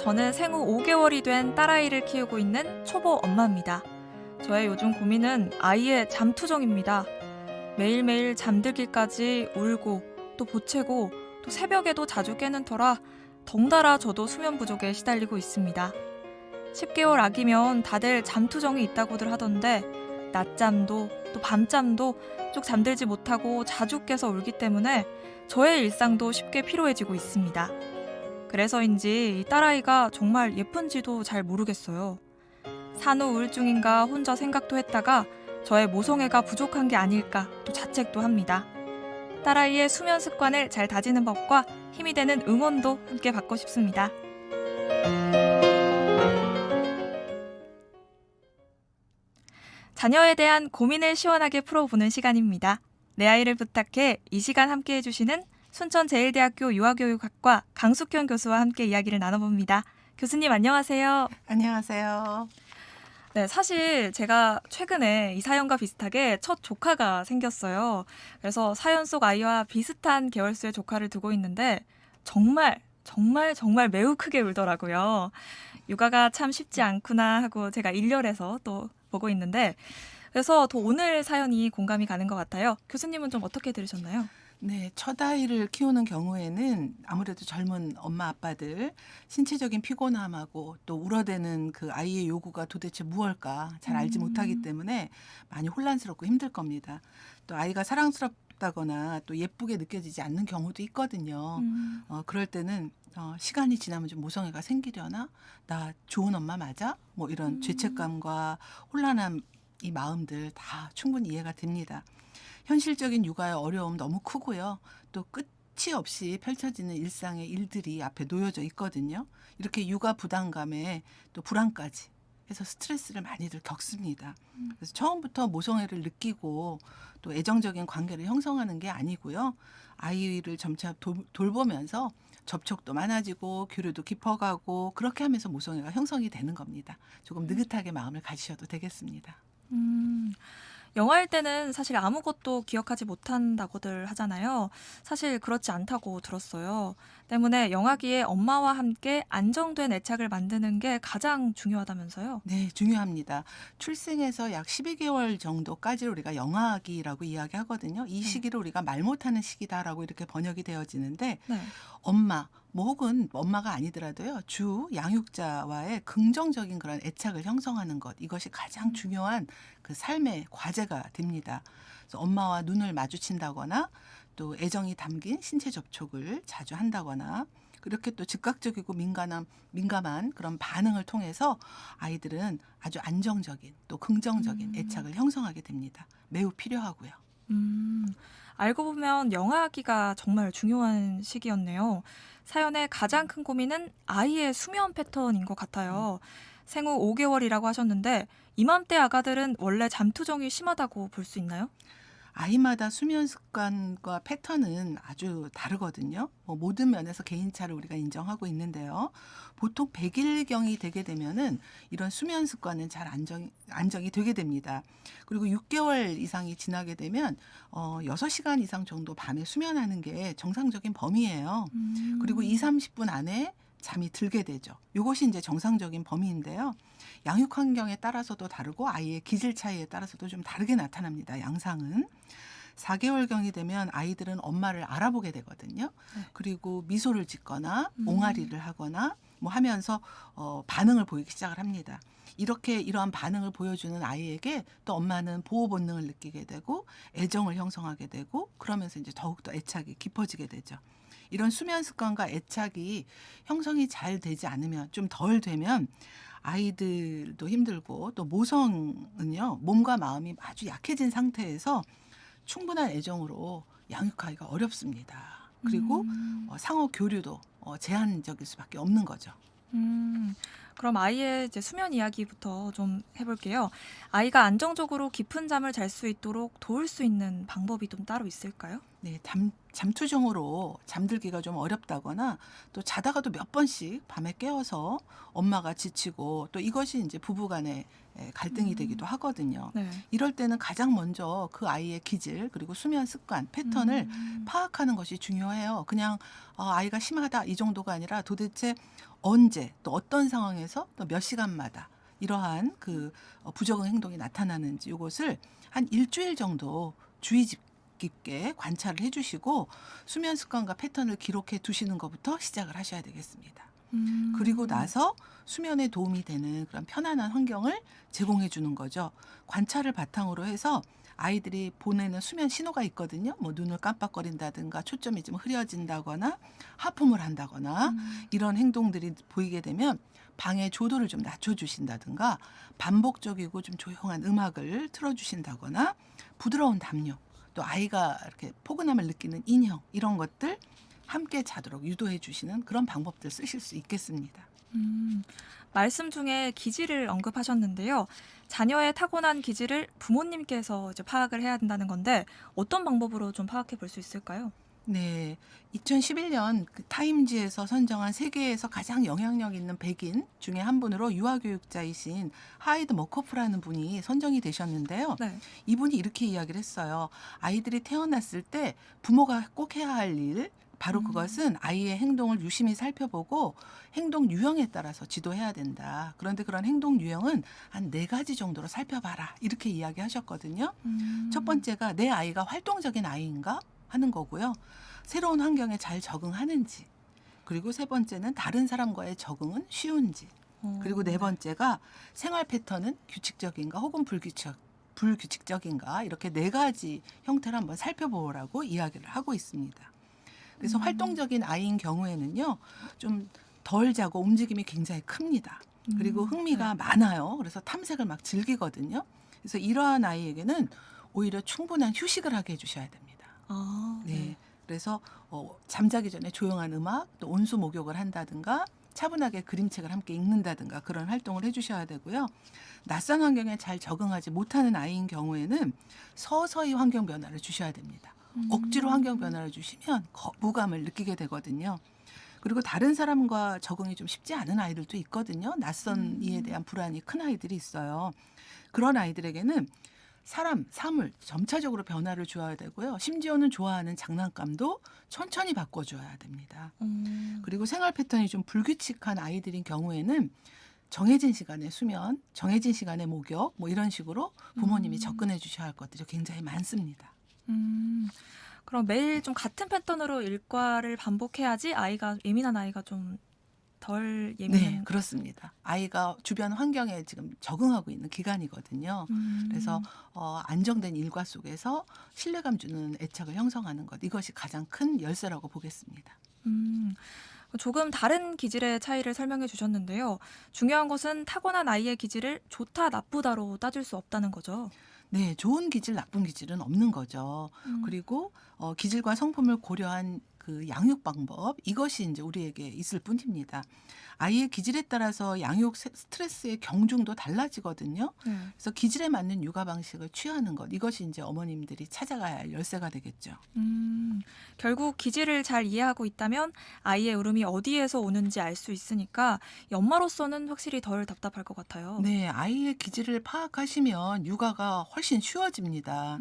저는 생후 5개월이 된 딸아이를 키우고 있는 초보 엄마입니다. 저의 요즘 고민은 아이의 잠투정입니다. 매일매일 잠들기까지 울고 또 보채고 또 새벽에도 자주 깨는 터라 덩달아 저도 수면 부족에 시달리고 있습니다. 10개월 아기면 다들 잠투정이 있다고들 하던데 낮잠도 또 밤잠도 쭉 잠들지 못하고 자주 깨서 울기 때문에 저의 일상도 쉽게 피로해지고 있습니다. 그래서인지 이 딸아이가 정말 예쁜지도 잘 모르겠어요. 산후 우울증인가 혼자 생각도 했다가 저의 모성애가 부족한 게 아닐까 또 자책도 합니다. 딸아이의 수면 습관을 잘 다지는 법과 힘이 되는 응원도 함께 받고 싶습니다. 자녀에 대한 고민을 시원하게 풀어보는 시간입니다. 내 아이를 부탁해 이 시간 함께 해주시는 순천제일대학교 유아교육학과 강숙현 교수와 함께 이야기를 나눠봅니다. 교수님 안녕하세요. 안녕하세요. 네, 사실 제가 최근에 이 사연과 비슷하게 첫 조카가 생겼어요. 그래서 사연 속 아이와 비슷한 계월수의 조카를 두고 있는데 정말 매우 크게 울더라고요. 육아가 참 쉽지 않구나 하고 제가 일렬에서 또 보고 있는데 그래서 더 오늘 사연이 공감이 가는 것 같아요. 교수님은 좀 어떻게 들으셨나요? 네, 첫 아이를 키우는 경우에는 아무래도 젊은 엄마 아빠들 신체적인 피곤함하고 또 울어대는 그 아이의 요구가 도대체 무엇일까 잘 알지 못하기 때문에 많이 혼란스럽고 힘들 겁니다. 또 아이가 사랑스럽다거나 또 예쁘게 느껴지지 않는 경우도 있거든요. 그럴 때는 시간이 지나면 좀 모성애가 생기려나? 나 좋은 엄마 맞아? 뭐 이런 죄책감과 혼란함 이 마음들 다 충분히 이해가 됩니다. 현실적인 육아의 어려움 너무 크고요. 또 끝이 없이 펼쳐지는 일상의 일들이 앞에 놓여져 있거든요. 이렇게 육아 부담감에 또 불안까지 해서 스트레스를 많이들 겪습니다. 그래서 처음부터 모성애를 느끼고 또 애정적인 관계를 형성하는 게 아니고요. 아이를 점차 돌보면서 접촉도 많아지고 교류도 깊어가고 그렇게 하면서 모성애가 형성이 되는 겁니다. 조금 느긋하게 마음을 가지셔도 되겠습니다. 영아일 때는 사실 아무것도 기억하지 못한다고들 하잖아요. 사실 그렇지 않다고 들었어요. 때문에 영아기에 엄마와 함께 안정된 애착을 만드는 게 가장 중요하다면서요. 네, 중요합니다. 출생에서 약 12개월 정도까지 우리가 영아기라고 이야기하거든요. 이 시기를 우리가 말 못하는 시기다라고 이렇게 번역이 되어지는데 네. 엄마, 뭐 혹은 엄마가 아니더라도요. 주 양육자와의 긍정적인 그런 애착을 형성하는 것. 이것이 가장 중요한 그 삶의 과제가 됩니다. 그래서 엄마와 눈을 마주친다거나 또 애정이 담긴 신체 접촉을 자주 한다거나 그렇게 또 즉각적이고 민감한 그런 반응을 통해서 아이들은 아주 안정적인 또 긍정적인 애착을 형성하게 됩니다. 매우 필요하고요. 알고 보면 영아기가 정말 중요한 시기였네요. 사연의 가장 큰 고민은 아이의 수면 패턴인 것 같아요. 생후 5개월이라고 하셨는데 이맘때 아가들은 원래 잠투정이 심하다고 볼 수 있나요? 아이마다 수면 습관과 패턴은 아주 다르거든요. 모든 면에서 개인차를 우리가 인정하고 있는데요. 보통 100일경이 되게 되면은 이런 수면 습관은 잘 안정이 되게 됩니다. 그리고 6개월 이상이 지나게 되면 6시간 이상 정도 밤에 수면하는 게 정상적인 범위예요. 그리고 2, 30분 안에 잠이 들게 되죠. 이것이 이제 정상적인 범위인데요. 양육 환경에 따라서도 다르고 아이의 기질 차이에 따라서도 좀 다르게 나타납니다. 양상은. 4개월경이 되면 아이들은 엄마를 알아보게 되거든요. 그리고 미소를 짓거나 옹알이를 하거나 뭐 하면서 반응을 보이기 시작을 합니다. 이러한 반응을 보여주는 아이에게 또 엄마는 보호 본능을 느끼게 되고 애정을 형성하게 되고 그러면서 이제 더욱더 애착이 깊어지게 되죠. 이런 수면 습관과 애착이 형성이 잘 되지 않으면 좀 덜 되면 아이들도 힘들고 또 모성은요 몸과 마음이 아주 약해진 상태에서 충분한 애정으로 양육하기가 어렵습니다. 그리고 상호 교류도 제한적일 수밖에 없는 거죠. 그럼 아이의 이제 수면 이야기부터 좀 해볼게요. 아이가 안정적으로 깊은 잠을 잘 수 있도록 도울 수 있는 방법이 좀 따로 있을까요? 네, 잠투정으로 잠들기가 좀 어렵다거나 또 자다가도 몇 번씩 밤에 깨어서 엄마가 지치고 또 이것이 이제 부부 간의 갈등이 되기도 하거든요. 네. 이럴 때는 가장 먼저 그 아이의 기질 그리고 수면 습관, 패턴을 파악하는 것이 중요해요. 그냥 아이가 심하다 이 정도가 아니라 도대체 언제 또 어떤 상황에서 또 몇 시간마다 이러한 그 부적응 행동이 나타나는지 이것을 한 일주일 정도 주의 깊게 관찰을 해주시고 수면 습관과 패턴을 기록해 두시는 것부터 시작을 하셔야 되겠습니다. 그리고 나서 수면에 도움이 되는 그런 편안한 환경을 제공해 주는 거죠. 관찰을 바탕으로 해서 아이들이 보내는 수면 신호가 있거든요. 뭐 눈을 깜빡거린다든가 초점이 좀 흐려진다거나 하품을 한다거나 이런 행동들이 보이게 되면 방의 조도를 좀 낮춰주신다든가 반복적이고 좀 조용한 음악을 틀어주신다거나 부드러운 담요 또 아이가 이렇게 포근함을 느끼는 인형 이런 것들 함께 자도록 유도해 주시는 그런 방법들 쓰실 수 있겠습니다. 말씀 중에 기질을 언급하셨는데요. 자녀의 타고난 기질을 부모님께서 이제 파악을 해야 된다는 건데 어떤 방법으로 좀 파악해 볼 수 있을까요? 네, 2011년 그 타임지에서 선정한 세계에서 가장 영향력 있는 100인 중에 한 분으로 유아교육자이신 하이드 머커프라는 분이 선정이 되셨는데요. 네. 이분이 이렇게 이야기를 했어요. 아이들이 태어났을 때 부모가 꼭 해야 할 일, 바로 그것은 아이의 행동을 유심히 살펴보고 행동 유형에 따라서 지도해야 된다. 그런데 그런 행동 유형은 한 4가지 정도로 살펴봐라. 이렇게 이야기하셨거든요. 첫 번째가 내 아이가 활동적인 아이인가 하는 거고요. 새로운 환경에 잘 적응하는지. 그리고 세 번째는 다른 사람과의 적응은 쉬운지. 그리고 네 번째가 생활 패턴은 규칙적인가 혹은 불규칙적인가 이렇게 4가지 형태를 한번 살펴보라고 이야기를 하고 있습니다. 그래서 활동적인 아이인 경우에는요. 좀 덜 자고 움직임이 굉장히 큽니다. 그리고 흥미가 많아요. 그래서 탐색을 막 즐기거든요. 그래서 이러한 아이에게는 오히려 충분한 휴식을 하게 해주셔야 됩니다. 네. 그래서 잠자기 전에 조용한 음악, 또 온수 목욕을 한다든가 차분하게 그림책을 함께 읽는다든가 그런 활동을 해주셔야 되고요. 낯선 환경에 잘 적응하지 못하는 아이인 경우에는 서서히 환경 변화를 주셔야 됩니다. 억지로 환경 변화를 주시면 거부감을 느끼게 되거든요. 그리고 다른 사람과 적응이 좀 쉽지 않은 아이들도 있거든요. 낯선 이에 대한 불안이 큰 아이들이 있어요. 그런 아이들에게는 사람, 사물 점차적으로 변화를 줘야 되고요. 심지어는 좋아하는 장난감도 천천히 바꿔줘야 됩니다. 그리고 생활 패턴이 좀 불규칙한 아이들인 경우에는 정해진 시간에 수면, 정해진 시간에 목욕 뭐 이런 식으로 부모님이 접근해 주셔야 할 것들이 굉장히 많습니다. 그럼 매일 좀 같은 패턴으로 일과를 반복해야지 예민한 아이가 좀 덜 네, 예민한. 그렇습니다. 아이가 주변 환경에 지금 적응하고 있는 기간이거든요. 그래서 안정된 일과 속에서 신뢰감 주는 애착을 형성하는 것 이것이 가장 큰 열쇠라고 보겠습니다. 조금 다른 기질의 차이를 설명해 주셨는데요. 중요한 것은 타고난 아이의 기질을 좋다, 나쁘다로 따질 수 없다는 거죠. 네, 좋은 기질, 나쁜 기질은 없는 거죠. 그리고 기질과 성품을 고려한 그 양육 방법 이것이 이제 우리에게 있을 뿐입니다. 아이의 기질에 따라서 양육 스트레스의 경중도 달라지거든요. 네. 그래서 기질에 맞는 육아 방식을 취하는 것 이것이 이제 어머님들이 찾아가야 할 열쇠가 되겠죠. 결국 기질을 잘 이해하고 있다면 아이의 울음이 어디에서 오는지 알 수 있으니까 엄마로서는 확실히 덜 답답할 것 같아요. 네, 아이의 기질을 파악하시면 육아가 훨씬 쉬워집니다.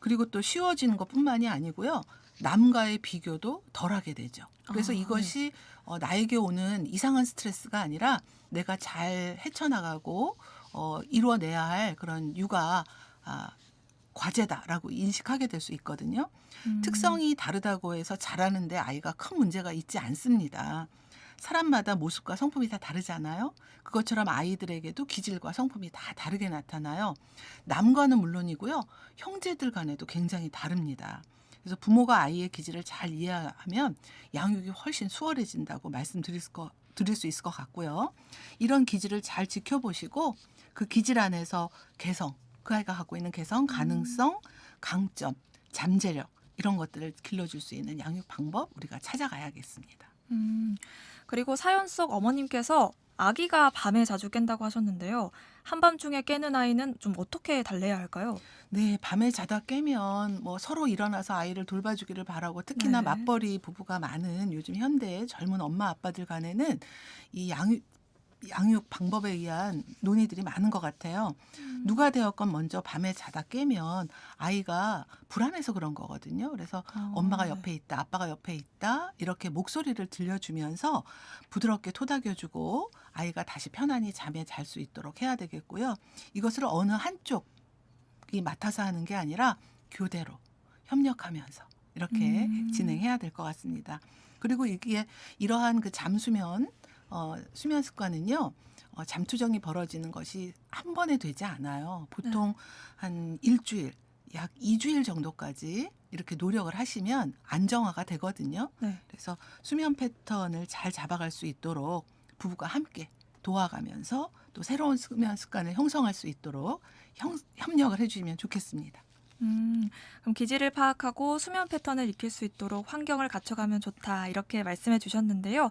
그리고 또 쉬워지는 것뿐만이 아니고요. 남과의 비교도 덜하게 되죠. 그래서 이것이 나에게 오는 이상한 스트레스가 아니라 내가 잘 헤쳐나가고 이루어내야 할 그런 육아 과제다라고 인식하게 될 수 있거든요. 특성이 다르다고 해서 자라는데 아이가 큰 문제가 있지 않습니다. 사람마다 모습과 성품이 다 다르잖아요. 그것처럼 아이들에게도 기질과 성품이 다 다르게 나타나요. 남과는 물론이고요. 형제들 간에도 굉장히 다릅니다. 그래서 부모가 아이의 기질을 잘 이해하면 양육이 훨씬 수월해진다고 말씀드릴 수 있을 것 같고요. 이런 기질을 잘 지켜보시고 그 기질 안에서 개성, 그 아이가 갖고 있는 개성, 가능성, 강점, 잠재력 이런 것들을 길러줄 수 있는 양육 방법 우리가 찾아가야겠습니다. 그리고 사연 속 어머님께서 아기가 밤에 자주 깬다고 하셨는데요. 한밤중에 깨는 아이는 좀 어떻게 달래야 할까요? 네, 밤에 자다 깨면 뭐 서로 일어나서 아이를 돌봐주기를 바라고 특히나 네. 맞벌이 부부가 많은 요즘 현대의 젊은 엄마 아빠들 간에는 이 양육 방법에 의한 논의들이 많은 것 같아요. 누가 되었건 먼저 밤에 자다 깨면 아이가 불안해서 그런 거거든요. 그래서 엄마가 네. 옆에 있다, 아빠가 옆에 있다, 이렇게 목소리를 들려주면서 부드럽게 토닥여주고 아이가 다시 편안히 잠에 잘 수 있도록 해야 되겠고요. 이것을 어느 한쪽이 맡아서 하는 게 아니라 교대로 협력하면서 이렇게 음. 진행해야 될 것 같습니다. 그리고 이게 이러한 그 잠수면 수면 습관은요. 잠투정이 벌어지는 것이 한 번에 되지 않아요. 네. 보통 한 일주일, 약 2주일 정도까지 이렇게 노력을 하시면 안정화가 되거든요. 네. 그래서 수면 패턴을 잘 잡아갈 수 있도록 부부가 함께 도와가면서 또 새로운 수면 습관을 형성할 수 있도록 협력을 해주시면 좋겠습니다. 그럼 기질을 파악하고 수면 패턴을 익힐 수 있도록 환경을 갖춰가면 좋다 이렇게 말씀해 주셨는데요.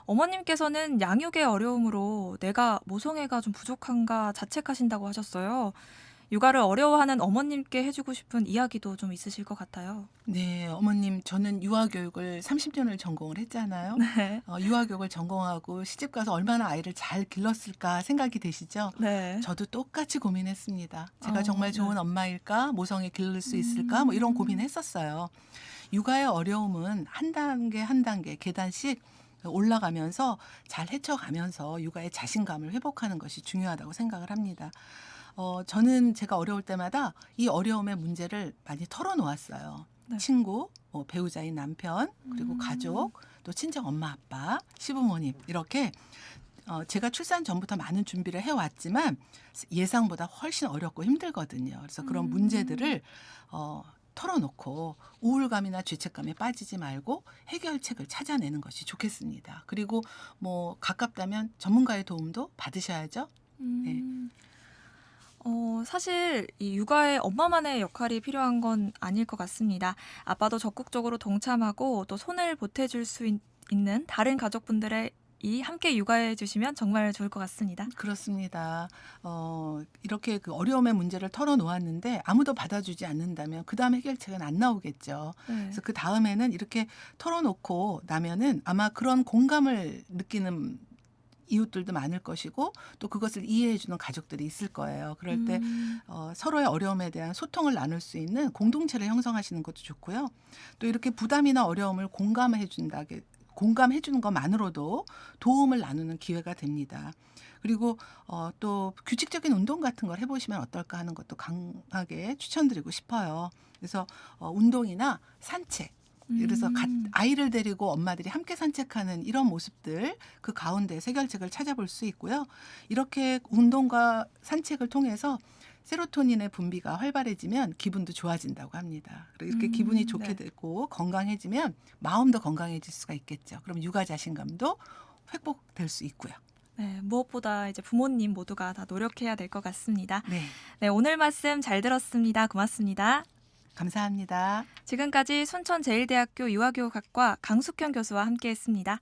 어머님께서는 양육의 어려움으로 내가 모성애가 좀 부족한가 자책하신다고 하셨어요. 육아를 어려워하는 어머님께 해주고 싶은 이야기도 좀 있으실 것 같아요. 네, 어머님, 저는 유아교육을 30년을 전공을 했잖아요. 네. 유아교육을 전공하고 시집 가서 얼마나 아이를 잘 길렀을까 생각이 되시죠? 네. 저도 똑같이 고민했습니다. 제가 어, 정말 네. 좋은 엄마일까? 모성애 기를 수 있을까? 뭐 이런 음. 고민했었어요. 육아의 어려움은 한 단계 한 단계 계단씩 올라가면서 잘 헤쳐가면서 육아의 자신감을 회복하는 것이 중요하다고 생각을 합니다. 저는 제가 어려울 때마다 이 어려움의 문제를 많이 털어놓았어요. 네. 친구, 배우자인 남편, 그리고 음. 가족, 또 친정 엄마 아빠, 시부모님 이렇게 제가 출산 전부터 많은 준비를 해왔지만 예상보다 훨씬 어렵고 힘들거든요. 그래서 그런 문제들을 털어놓고 우울감이나 죄책감에 빠지지 말고 해결책을 찾아내는 것이 좋겠습니다. 그리고 뭐 가깝다면 전문가의 도움도 받으셔야죠. 네. 사실 이 육아에 엄마만의 역할이 필요한 건 아닐 것 같습니다. 아빠도 적극적으로 동참하고 또 손을 보태줄 수 있는 다른 가족분들의 이 함께 육아해 주시면 정말 좋을 것 같습니다. 그렇습니다. 이렇게 그 어려움의 문제를 털어놓았는데 아무도 받아주지 않는다면 그다음 해결책은 안 나오겠죠. 네. 그래서 그 다음에는 이렇게 털어놓고 나면은 아마 그런 공감을 느끼는 이웃들도 많을 것이고 또 그것을 이해해주는 가족들이 있을 거예요. 그럴 때 서로의 어려움에 대한 소통을 나눌 수 있는 공동체를 형성하시는 것도 좋고요. 또 이렇게 부담이나 어려움을 공감해 주는 것만으로도 도움을 나누는 기회가 됩니다. 그리고 또 규칙적인 운동 같은 걸 해보시면 어떨까 하는 것도 강하게 추천드리고 싶어요. 그래서 운동이나 산책, 그래서 아이를 데리고 엄마들이 함께 산책하는 이런 모습들 그 가운데 해결책을 찾아볼 수 있고요. 이렇게 운동과 산책을 통해서 세로토닌의 분비가 활발해지면 기분도 좋아진다고 합니다. 그리고 이렇게 기분이 좋게 네. 되고 건강해지면 마음도 건강해질 수가 있겠죠. 그럼 육아 자신감도 회복될 수 있고요. 네, 무엇보다 이제 부모님 모두가 다 노력해야 될 것 같습니다. 네, 네, 오늘 말씀 잘 들었습니다. 고맙습니다. 감사합니다. 지금까지 순천제일대학교 유아교육학과 강숙현 교수와 함께했습니다.